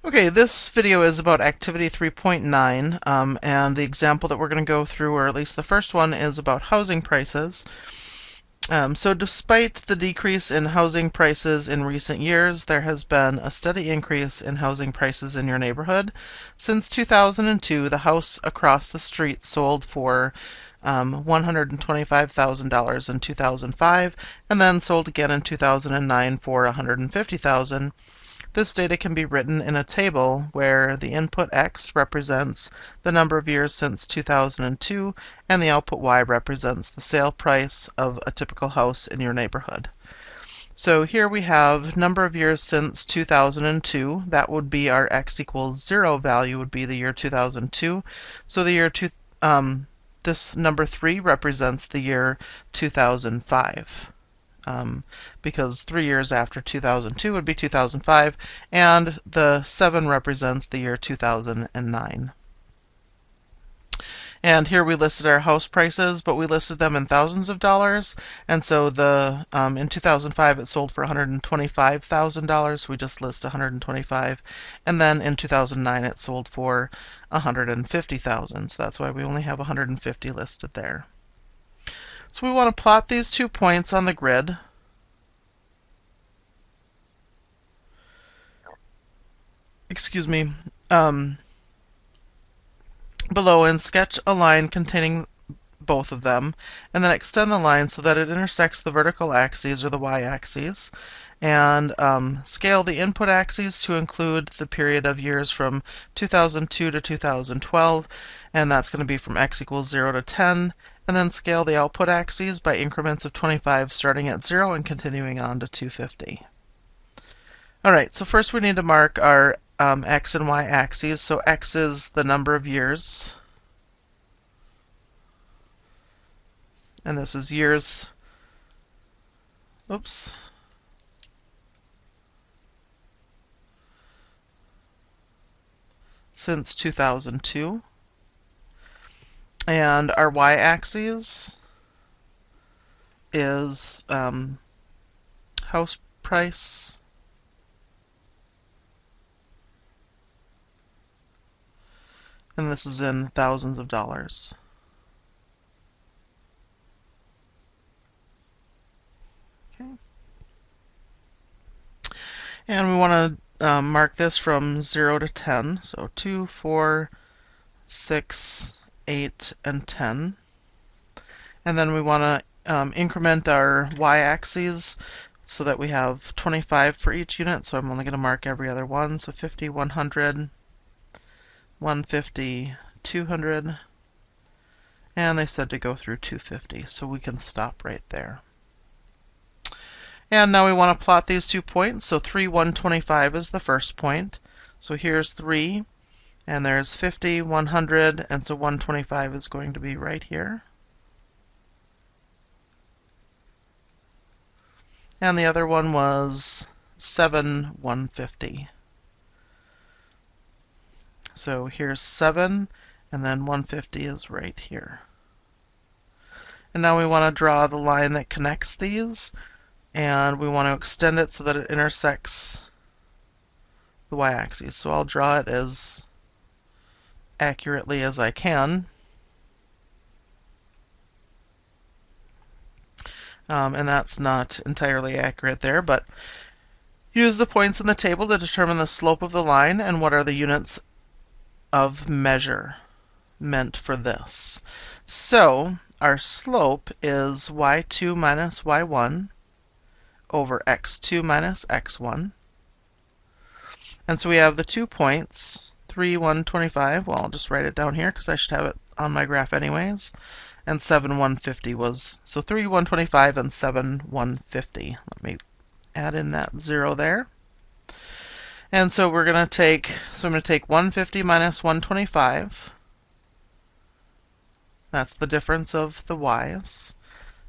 Okay, this video is about activity 3.9, and the example that we're going to go through, or at least the first one, is about housing prices. So despite the decrease in housing prices in recent years, there has been a steady increase in housing prices in your neighborhood. Since 2002, the house across the street sold for $125,000 in 2005, and then sold again in 2009 for $150,000. This data can be written in a table where the input x represents the number of years since 2002 and the output y represents the sale price of a typical house in your neighborhood. So here we have number of years since 2002. That would be our x equals 0 value would be the year 2002. So the year this number 3 represents the year 2005. Because 3 years after 2002 would be 2005, and the 7 represents the year 2009. And here we listed our house prices, but we listed them in thousands of dollars, and so in 2005 it sold for $125,000, we just list 125, and then in 2009 it sold for $150,000, so that's why we only have 150 listed there. So we want to plot these 2 points on the grid. Excuse me. Below, and sketch a line containing both of them, and then extend the line so that it intersects the vertical axes, or the y-axes, and scale the input axes to include the period of years from 2002 to 2012, and that's going to be from x equals 0 to 10, and then scale the output axes by increments of 25 starting at 0 and continuing on to 250. Alright, so first we need to mark our x and y axes. So x is the number of years, and this is years, since 2002. And our y-axis is house price and this is in thousands of dollars. Okay. And we want to mark this from 0 to 10, so 2, 4, 6, 8, and 10. And then we want to increment our y-axes so that we have 25 for each unit, so I'm only going to mark every other one, so 50, 100, 150, 200, and they said to go through 250, so we can stop right there. And now we want to plot these 2 points, so 3, 125 is the first point. So here's 3, and there's 50, 100, and so 125 is going to be right here. And the other one was 7, 150. So here's 7, and then 150 is right here. And now we want to draw the line that connects these, and we want to extend it so that it intersects the y-axis. So I'll draw it as accurately as I can. And that's not entirely accurate there, but use the points in the table to determine the slope of the line and what are the units of measure meant for this. So our slope is y2 minus y1 over x2 minus x1. And so we have the 2 points, 3, 125. Well, I'll just write it down here because I should have it on my graph anyways. And 7, 150 was, so 3, 125 and 7, 150. Let me add in that 0 there. And so we're going to take, I'm going to take 150 minus 125. That's the difference of the y's,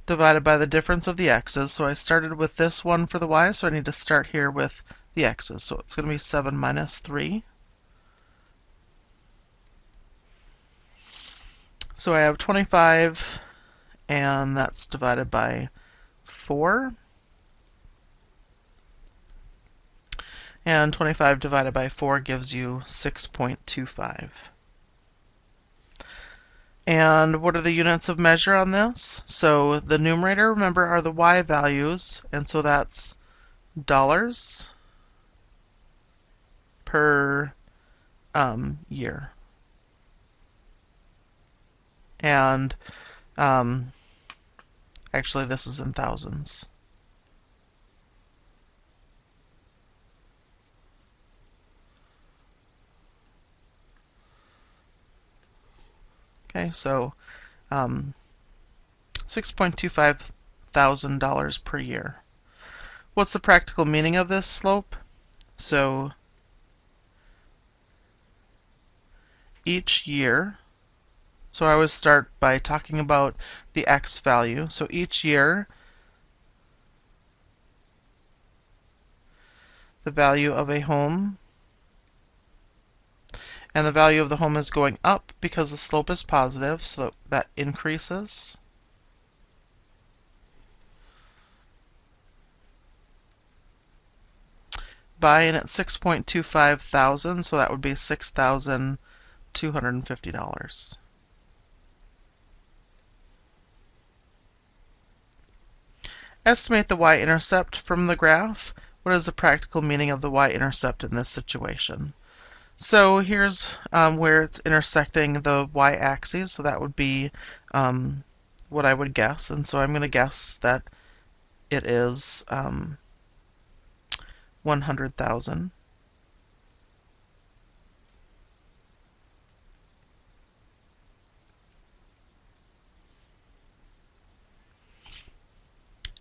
divided by the difference of the x's. So I started with this one for the y, so I need to start here with the x's. So it's going to be 7 minus 3. So I have 25, and that's divided by 4. And 25 divided by 4 gives you 6.25. And what are the units of measure on this? So the numerator, remember, are the y values, and so that's dollars per year. And actually this is in thousands. Okay, so $6.25 thousand per year. What's the practical meaning of this slope? So each year, so I always start by talking about the x value. So each year, the value of a home, and the value of the home is going up because the slope is positive, so that increases. By, and it's 6.25 thousand, so that would be $6,250. Estimate the y-intercept from the graph. What is the practical meaning of the y-intercept in this situation? So here's where it's intersecting the y-axis, so that would be what I would guess. And so I'm going to guess that it is 100,000.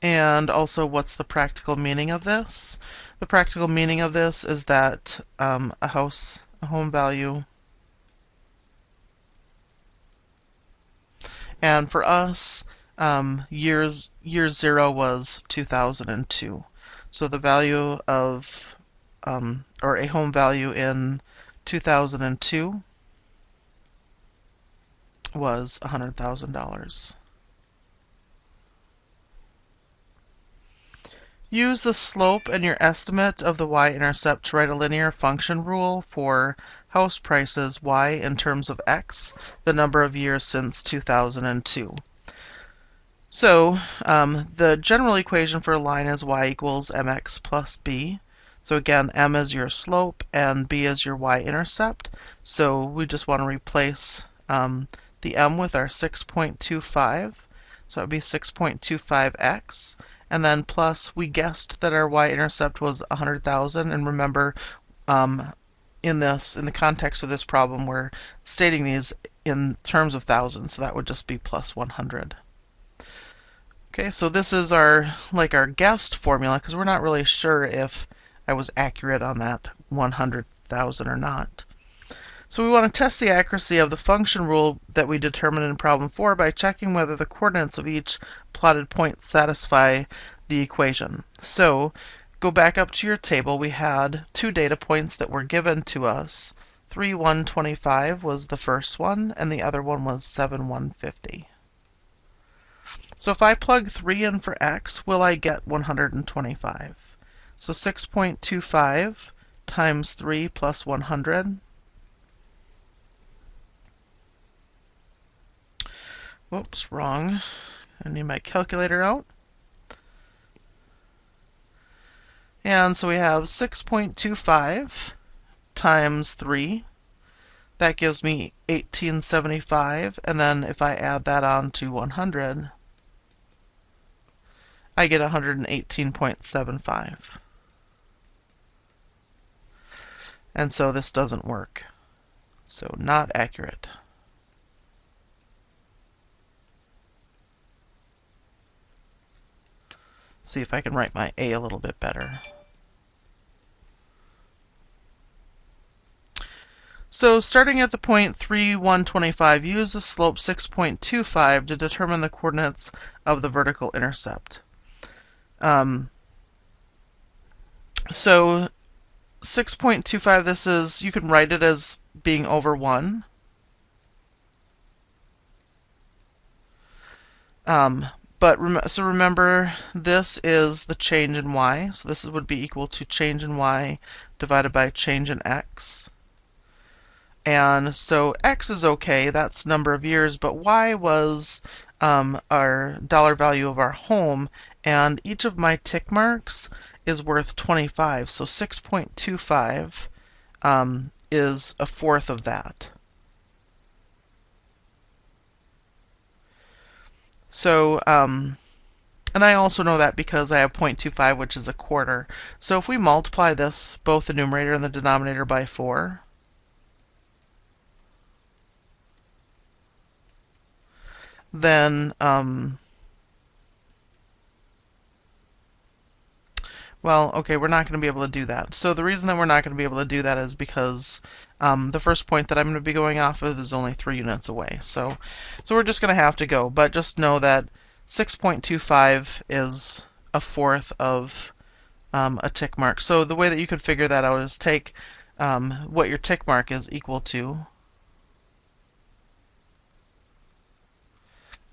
And also, what's the practical meaning of this? The practical meaning of this is that a home value, and for us, year 0 was 2002. So the value of, or a home value in 2002 was $100,000. Use the slope and your estimate of the y-intercept to write a linear function rule for house prices y in terms of x, the number of years since 2002. So the general equation for a line is y equals mx plus b. So again, m is your slope and b is your y-intercept. So we just want to replace the m with our 6.25. So it would be 6.25x. And then plus, we guessed that our y-intercept was 100,000. And remember, in the context of this problem, we're stating these in terms of thousands, so that would just be plus 100. Okay, so this is our guessed formula, because we're not really sure if I was accurate on that 100,000 or not. So we want to test the accuracy of the function rule that we determined in problem 4 by checking whether the coordinates of each plotted point satisfy the equation. So go back up to your table. We had two data points that were given to us. 3, 125 was the first one, and the other one was 7, 150. So if I plug 3 in for x, will I get 125? So 6.25 times 3 plus 100. Whoops, wrong. I need my calculator out. And so we have 6.25 times 3. That gives me 1875. And then if I add that on to 100, I get 118.75. And so this doesn't work. So not accurate. See if I can write my A a little bit better. So starting at the point 3, 125, use the slope 6.25 to determine the coordinates of the vertical intercept. So 6.25, this is, you can write it as being over 1. So remember, this is the change in y. So this would be equal to change in y divided by change in x. And so x is okay, that's number of years, but y was our dollar value of our home, and each of my tick marks is worth 25, so 6.25 is a fourth of that. So, and I also know that because I have 0.25, which is a quarter. So if we multiply this, both the numerator and the denominator, by 4, then, well, okay, we're not going to be able to do that. So the reason that we're not going to be able to do that is because the first point that I'm going to be going off of is only 3 units away. So we're just going to have to go. But just know that 6.25 is a fourth of a tick mark. So the way that you could figure that out is take what your tick mark is equal to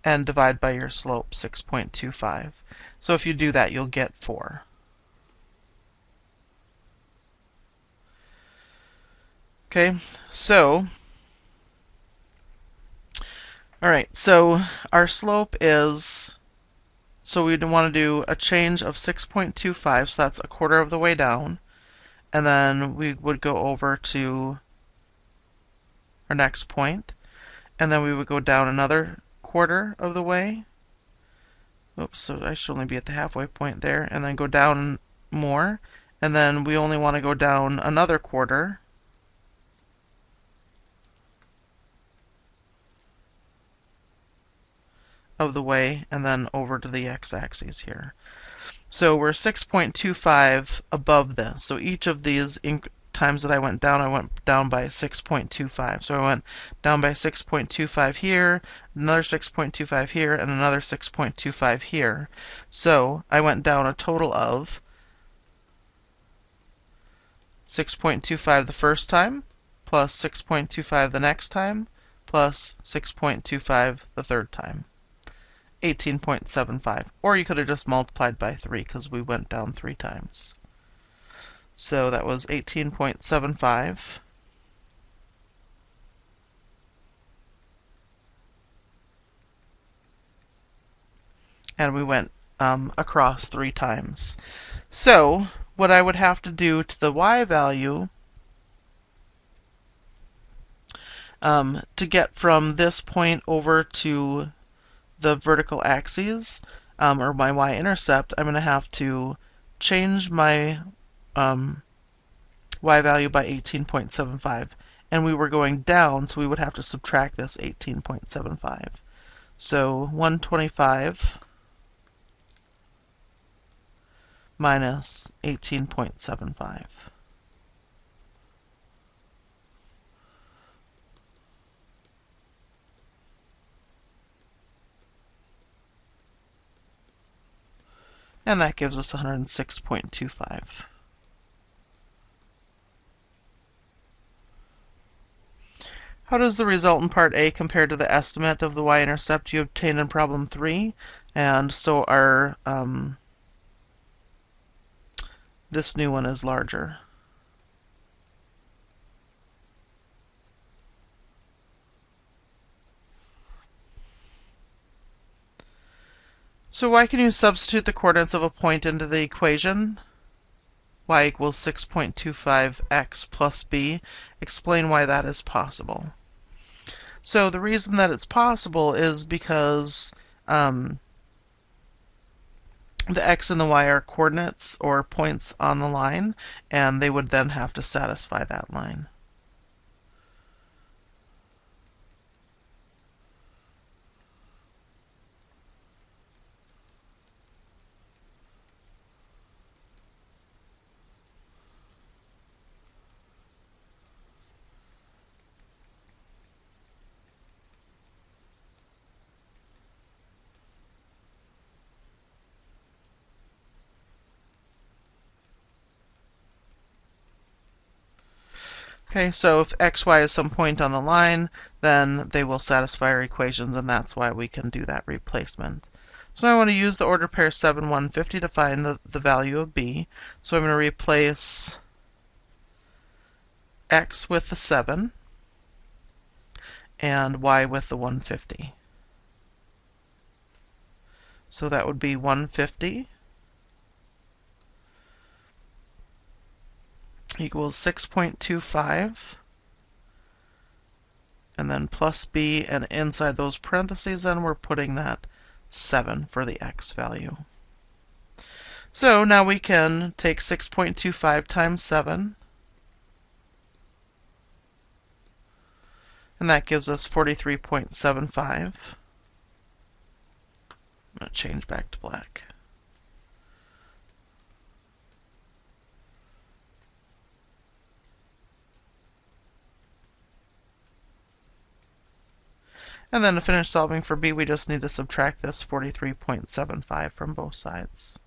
and divide by your slope, 6.25. So if you do that, you'll get 4. Okay, so, all right, so our slope is, so we'd want to do a change of 6.25, so that's a quarter of the way down, and then we would go over to our next point, and then we would go down another quarter of the way. Oops, so I should only be at the halfway point there, and then go down more, and then we only want to go down another quarter. Of the way, and then over to the x-axis here. So we're 6.25 above this. So each of these times that I went down by 6.25. So I went down by 6.25 here, another 6.25 here, and another 6.25 here. So I went down a total of 6.25 the first time, plus 6.25 the next time, plus 6.25 the third time. 18.75. Or you could have just multiplied by 3 because we went down 3 times. So that was 18.75. And we went across 3 times. So what I would have to do to the y value to get from this point over to the vertical axes, or my y-intercept, I'm going to have to change my y value by 18.75. And we were going down, so we would have to subtract this 18.75. So 125 minus 18.75. And that gives us 106.25. How does the result in part A compare to the estimate of the y-intercept you obtained in problem 3? And so our this new one is larger. So why can you substitute the coordinates of a point into the equation? Y equals 6.25x plus b. Explain why that is possible. So the reason that it's possible is because the x and the y are coordinates or points on the line, and they would then have to satisfy that line. Okay, so if xy is some point on the line, then they will satisfy our equations, and that's why we can do that replacement. So now I want to use the order pair 7, 1, 50 to find the value of b. So I'm going to replace x with the 7, and y with the 150. So that would be 150 equals 6.25, and then plus b, and inside those parentheses then we're putting that 7 for the x value. So now we can take 6.25 times 7, and that gives us 43.75. I'm going to change back to black. And then to finish solving for b, we just need to subtract this 43.75 from both sides.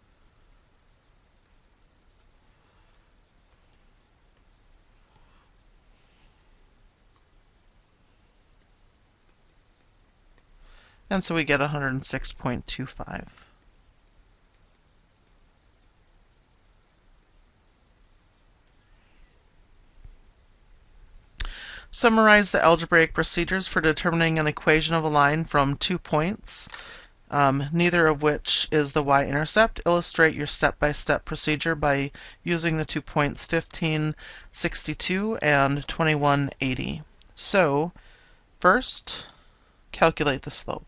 And so we get 106.25. Summarize the algebraic procedures for determining an equation of a line from 2 points, neither of which is the y-intercept. Illustrate your step-by-step procedure by using the 2 points 1562 and 2180. So, first, calculate the slope.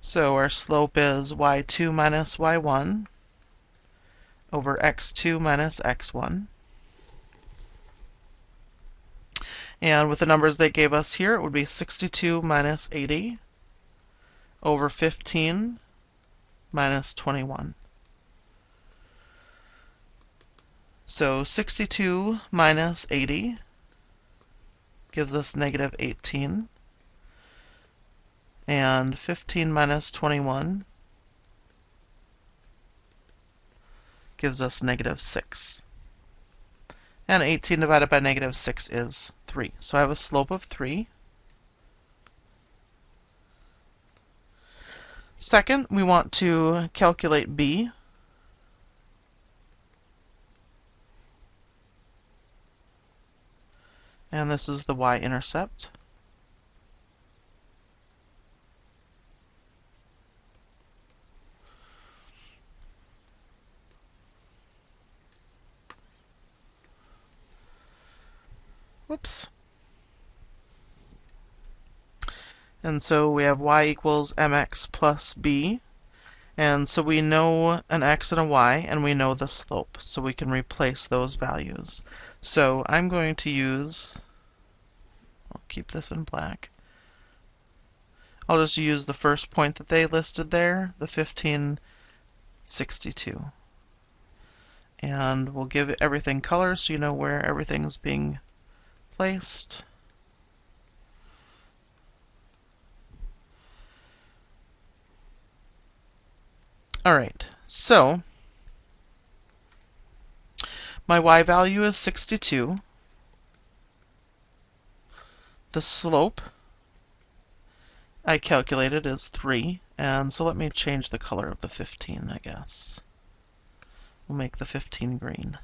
So our slope is y2 minus y1 over x2 minus x1. And with the numbers they gave us here, it would be 62 minus 80 over 15 minus 21. So 62 minus 80 gives us negative 18. And 15 minus 21 gives us negative 6. And 18 divided by negative 6 is 3. So I have a slope of 3. Second, we want to calculate b. And this is the y-intercept. Whoops. And so we have y equals mx plus b. And so we know an x and a y, and we know the slope. So we can replace those values. So I'm going to use, I'll keep this in black. I'll just use the first point that they listed there, the 1562. And we'll give everything color so you know where everything's being placed. Alright, so my y value is 62. The slope I calculated is 3, and so let me change the color of the 15, I guess. We'll make the 15 green.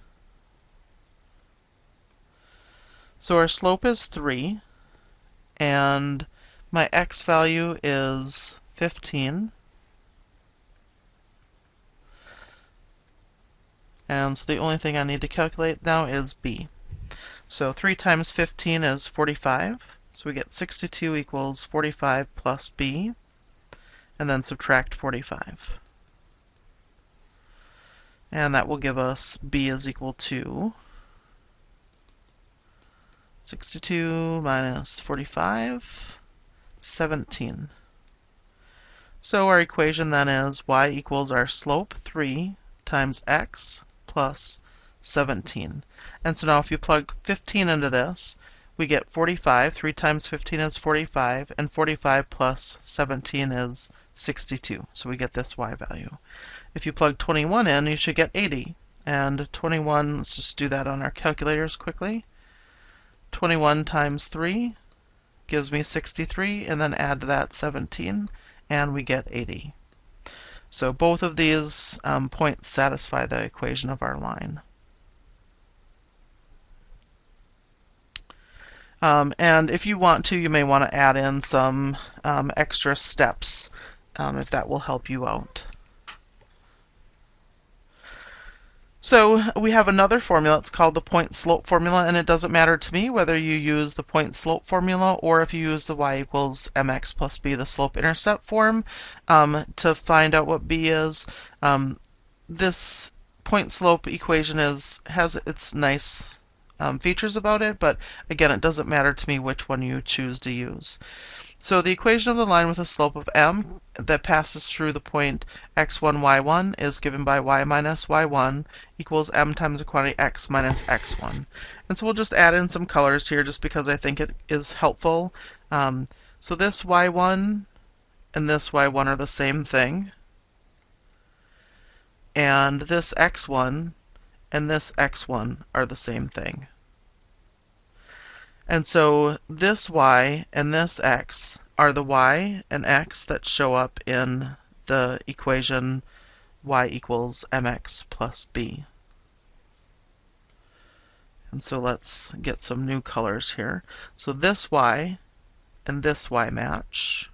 So our slope is 3, and my x value is 15. And so the only thing I need to calculate now is b. So 3 times 15 is 45. So we get 62 equals 45 plus b, and then subtract 45. And that will give us b is equal to 62 minus 45, 17. So our equation then is y equals our slope, 3, times x plus 17. And so now if you plug 15 into this, we get 45. 3 times 15 is 45, and 45 plus 17 is 62. So we get this y value. If you plug 21 in, you should get 80. And 21, let's just do that on our calculators quickly. 21 times 3 gives me 63, and then add to that 17, and we get 80. So both of these points satisfy the equation of our line. And if you want to, you may want to add in some extra steps if that will help you out. So we have another formula. It's called the point-slope formula, and it doesn't matter to me whether you use the point-slope formula or if you use the y equals mx plus b, the slope-intercept form, to find out what b is. This point-slope equation has its nice features about it, but again, it doesn't matter to me which one you choose to use. So the equation of the line with a slope of m that passes through the point x1, y1 is given by y minus y1 equals m times the quantity x minus x1. And so we'll just add in some colors here just because I think it is helpful. So this y1 and this y1 are the same thing. And this x1 and this x1 are the same thing. And so this y and this x are the y and x that show up in the equation y equals mx plus b. And so let's get some new colors here. So this y and this y match.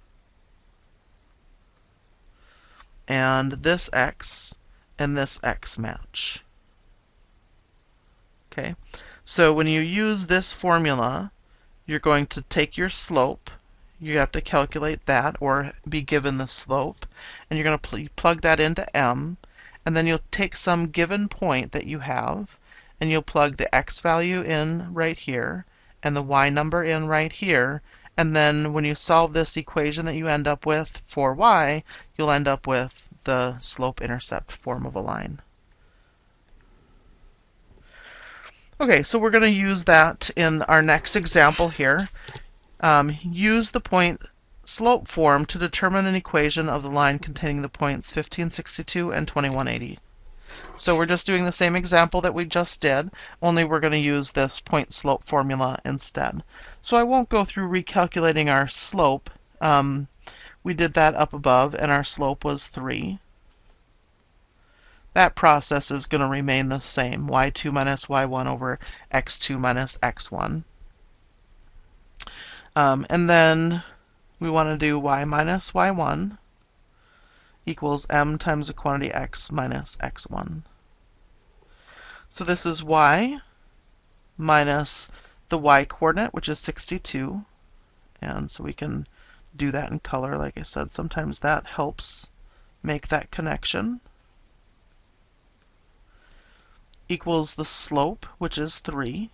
And this x and this x match. Okay, so when you use this formula, you're going to take your slope. You have to calculate that or be given the slope, and you're going to plug that into m, and then you'll take some given point that you have, and you'll plug the x value in right here and the y number in right here, and then when you solve this equation that you end up with for y, you'll end up with the slope-intercept form of a line. Okay, so we're going to use that in our next example here. Use the point-slope form to determine an equation of the line containing the points 1562 and 2180. So we're just doing the same example that we just did, only we're going to use this point-slope formula instead. So I won't go through recalculating our slope. We did that up above, and our slope was 3. That process is going to remain the same, y2 minus y1 over x2 minus x1. And then we want to do y minus y1 equals m times the quantity x minus x1. So this is y minus the y-coordinate, which is 62. And so we can do that in color. Like I said, sometimes that helps make that connection. Equals the slope, which is 3,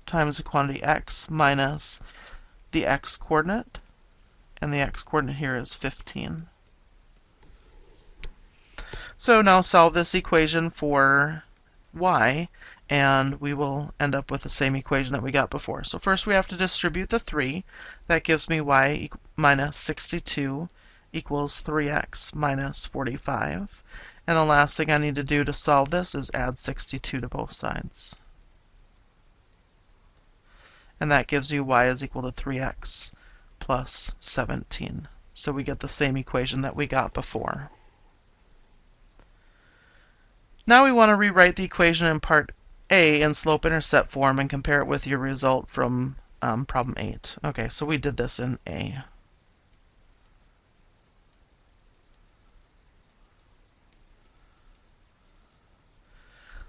times the quantity x minus the x-coordinate, and the x-coordinate here is 15. So now solve this equation for y, and we will end up with the same equation that we got before. So first we have to distribute the 3. That gives me y minus 62 equals 3x minus 45. And the last thing I need to do to solve this is add 62 to both sides. And that gives you y is equal to 3x plus 17. So we get the same equation that we got before. Now we want to rewrite the equation in part A in slope-intercept form and compare it with your result from problem 8. Okay, so we did this in A.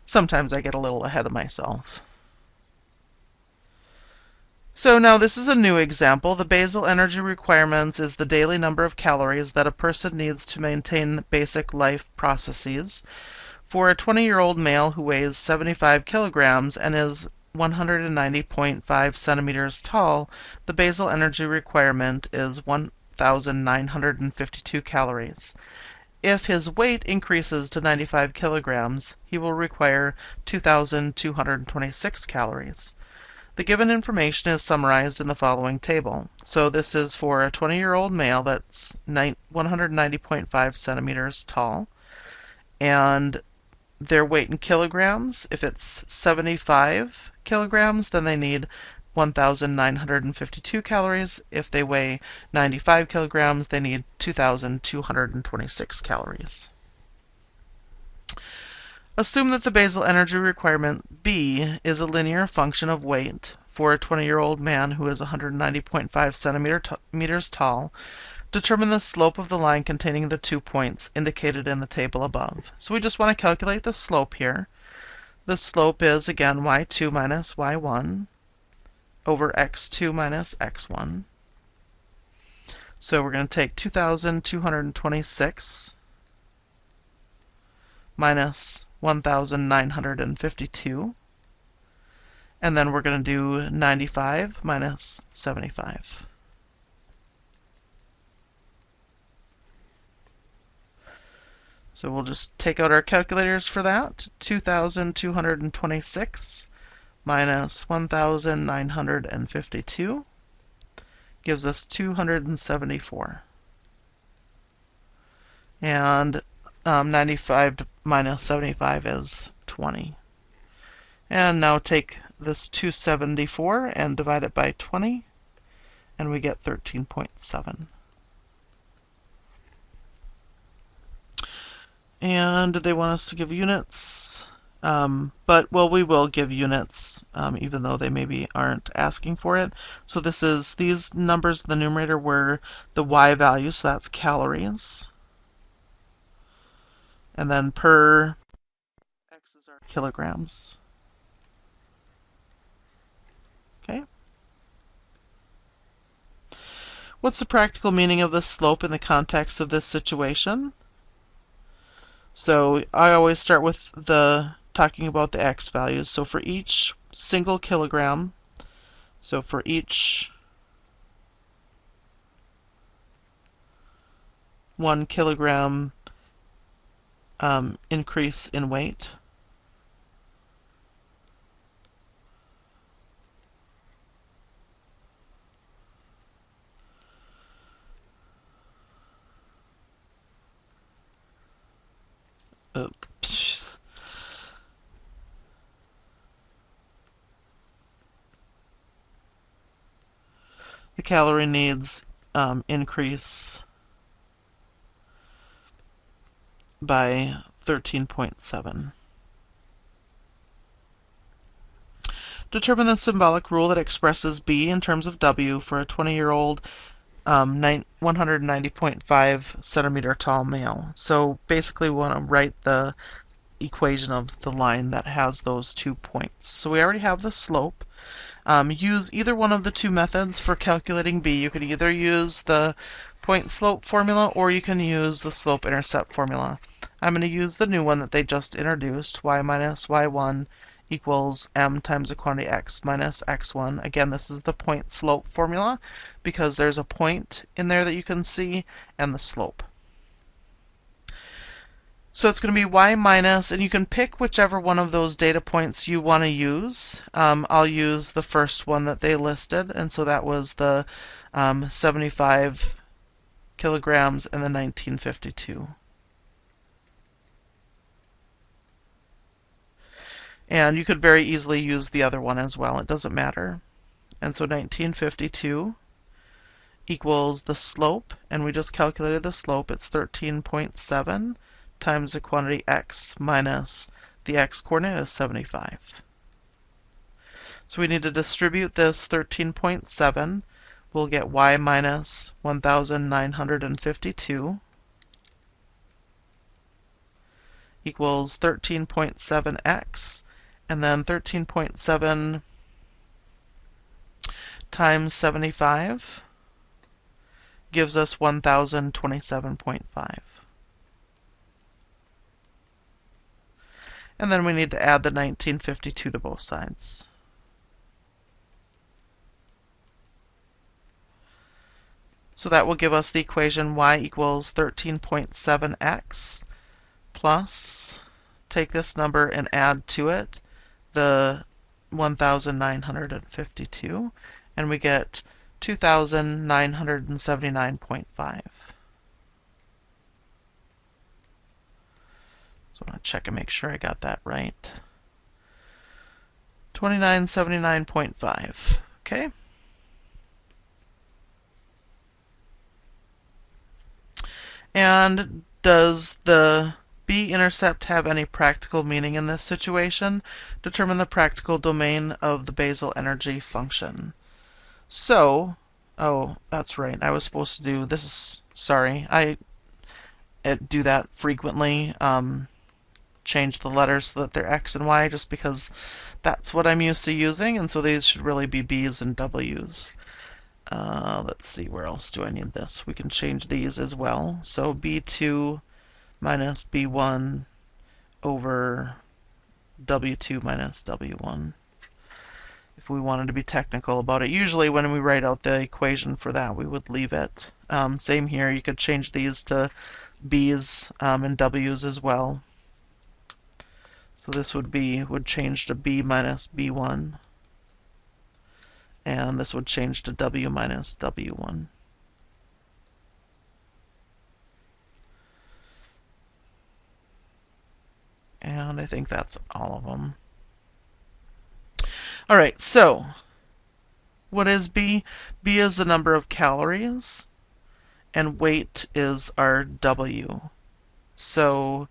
Sometimes I get a little ahead of myself. So now this is a new example. The basal energy requirements is the daily number of calories that a person needs to maintain basic life processes. For a 20-year-old male who weighs 75 kilograms and is 190.5 centimeters tall, the basal energy requirement is 1,952 calories. If his weight increases to 95 kilograms, he will require 2,226 calories. The given information is summarized in the following table. So this is for a 20-year-old male that's 190.5 centimeters tall, and their weight in kilograms. If it's 75 kilograms, then they need 1,952 calories. If they weigh 95 kilograms, they need 2,226 calories. Assume that the basal energy requirement B is a linear function of weight for a 20-year-old man who is 190.5 centimeters tall. Determine the slope of the line containing the 2 points indicated in the table above. So we just want to calculate the slope here. The slope is, again, y2 minus y1 over x2 minus x1. So we're going to take 2,226 minus 1,952, and then we're going to do 95 minus 75. So we'll just take out our calculators for that. 2,226 minus 1,952 gives us 274. And 95 minus 75 is 20. And now take this 274 and divide it by 20, and we get 13.7. And they want us to give units, but, well, we will give units, even though they maybe aren't asking for it. So these numbers in the numerator were the y value, so that's calories. And then per x is our kilograms. Okay. What's the practical meaning of the slope in the context of this situation? So I always start with talking about the x values. So for each single kilogram, so for each 1 kilogram increase in weight, oops. The calorie needs increase by 13.7. Determine the symbolic rule that expresses B in terms of W for a 20-year-old 190.5 centimeter tall male. So basically we want to write the equation of the line that has those 2 points. So we already have the slope. Use either one of the two methods for calculating B. You could either use the point slope formula or you can use the slope-intercept formula. I'm going to use the new one that they just introduced, y minus y1 equals m times the quantity x minus x1. Again, this is the point slope formula because there's a point in there that you can see and the slope. So it's going to be y minus, and you can pick whichever one of those data points you want to use. I'll use the first one that they listed, and so that was the 75 kilograms and the 1952. And you could very easily use the other one as well. It doesn't matter. And so 1952 equals the slope, and we just calculated the slope. It's 13.7 times the quantity x minus the x coordinate is 75. So we need to distribute this 13.7. We'll get y minus 1,952 equals 13.7x, and then 13.7 times 75 gives us 1,027.5. And then we need to add the 1952 to both sides. So that will give us the equation y equals 13.7x plus, take this number and add to it the 1,952, and we get 2,979.5. So I want to check and make sure I got that right. 2979.5. Okay. And does the B-intercept have any practical meaning in this situation? Determine the practical domain of the basal energy function. So, oh, that's right. I was supposed to do this. Sorry, I do that frequently. Change the letters so that they're X and Y just because that's what I'm used to using, and so these should really be B's and W's. Let's see, where else do I need this? We can change these as well. So B2 minus B1 over W2 minus W1. If we wanted to be technical about it. Usually when we write out the equation for that, we would leave it. Same here, you could change these to B's and W's as well. So this would change to B minus B1. And this would change to W minus W1. And I think that's all of them. All right, so what is B? B is the number of calories, and weight is our W. So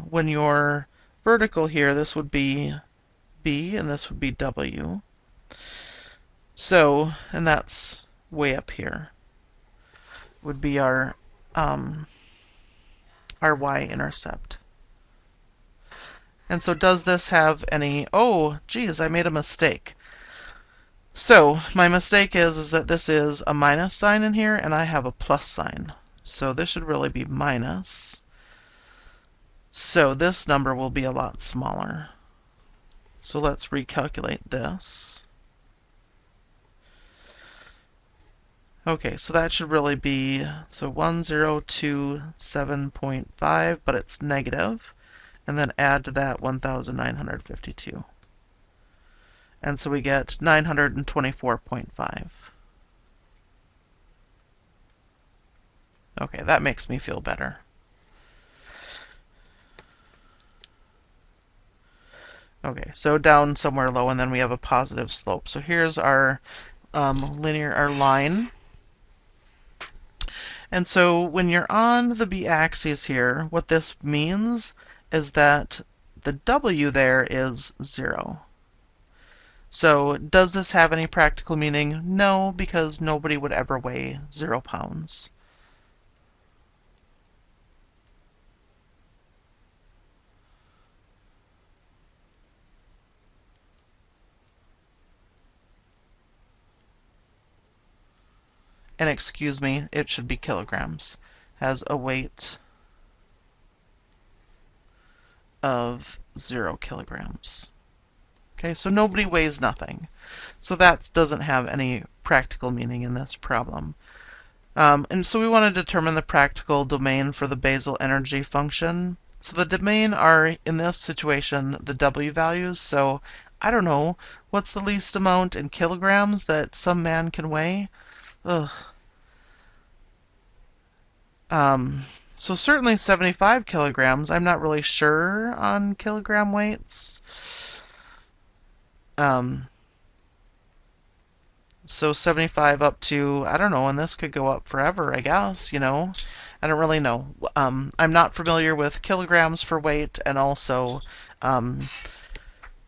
when you're vertical here, this would be B, and this would be W. So, and that's way up here, would be our Y-intercept. And so does this have any, oh, geez, I made a mistake. So my mistake is that this is a minus sign in here, and I have a plus sign. So this should really be minus. So this number will be a lot smaller. So let's recalculate this. Okay, so that should really be, so 1027.5, but it's negative, and then add to that 1,952. And so we get 924.5. Okay, that makes me feel better. Okay, so down somewhere low, and then we have a positive slope. So here's our our line. And so when you're on the b-axis here, what this means is that the W there is 0. So does this have any practical meaning? No, because nobody would ever weigh 0 pounds. And excuse me, it should be kilograms. Has a weight of 0 kilograms. Okay, so nobody weighs nothing. So that doesn't have any practical meaning in this problem. And so we want to determine the practical domain for the basal energy function. So the domain are, in this situation, the W values. So I don't know, what's the least amount in kilograms that some man can weigh? Ugh. So certainly 75 kilograms. I'm not really sure on kilogram weights. So 75 up to, I don't know, and this could go up forever, I guess, you know. I don't really know. I'm not familiar with kilograms for weight, and also,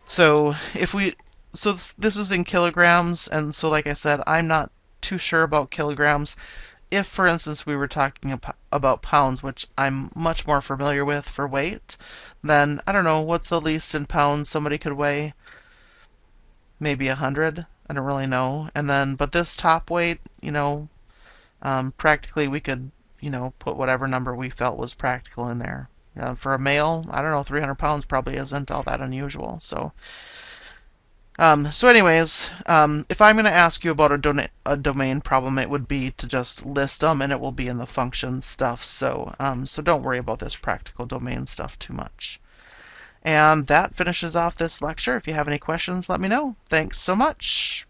so this is in kilograms, and so like I said, I'm not too sure about kilograms. If, for instance, we were talking about pounds, which I'm much more familiar with for weight, then I don't know, what's the least in pounds somebody could weigh? Maybe 100? I don't really know. And then, but this top weight, you know, practically we could, you know, put whatever number we felt was practical in there. For a male, I don't know, 300 pounds probably isn't all that unusual. So anyways, if I'm going to ask you about a domain problem, it would be to just list them, and it will be in the function stuff. So don't worry about this practical domain stuff too much. And that finishes off this lecture. If you have any questions, let me know. Thanks so much.